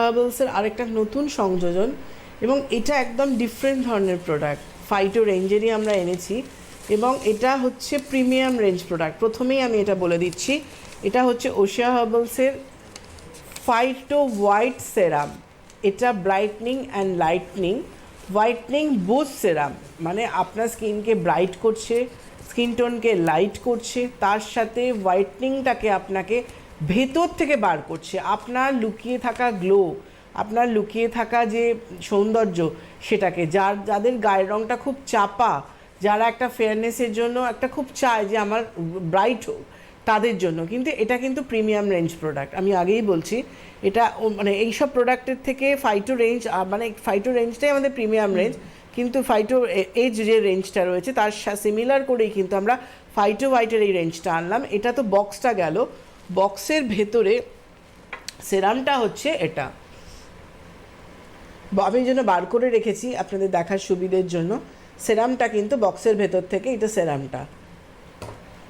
হার্বালসের আরেকটা নতুন সংযোজন, এবং এটা একদম ডিফারেন্ট ধরনের প্রোডাক্ট। ফাইটো রেঞ্জেরই আমরা এনেছি, এবং এটা হচ্ছে প্রিমিয়াম রেঞ্জ প্রোডাক্ট। প্রথমেই আমি এটা বলে দিচ্ছি, এটা হচ্ছে ওশিয়া হার্বালসের ফাইটো হোয়াইট সেরাম। এটা brightening and lightening whitening boost serum, মানে আপনার স্কিনকে ব্রাইট করছে, স্কিন টোনকে লাইট করছে, তার সাথে হোয়াইটনিংটাকে আপনাকে ভেতর থেকে বার করছে। আপনার লুকিয়ে থাকা গ্লো, আপনার লুকিয়ে থাকা যে সৌন্দর্য, সেটাকে যাদের গায়ের রঙটা খুব চাপা, যারা একটা ফেয়ারনেসের জন্য একটা খুব চায় যে আমার ব্রাইট হোক, তাদের জন্য কিন্তু এটা কিন্তু প্রিমিয়াম রেঞ্জ প্রোডাক্ট। আমি আগেই বলছি, এটা মানে এইসব প্রোডাক্টের থেকে ফাইটো রেঞ্জ, মানে ফাইটো রেঞ্জটাই আমাদের প্রিমিয়াম রেঞ্জ, কিন্তু ফাইটো এজ যে রেঞ্জটা রয়েছে তার সিমিলার করেই কিন্তু আমরা ফাইটো হোয়াইটের এই রেঞ্জটা আনলাম। এটা তো বক্সটা গেল, বক্সের ভেতরে সেরামটা হচ্ছে এটা, আমি এই জন্য বার করে রেখেছি আপনাদের দেখার সুবিধের জন্য। সেরামটা কিন্তু বক্সের ভেতর থেকে, এটা সেরামটা।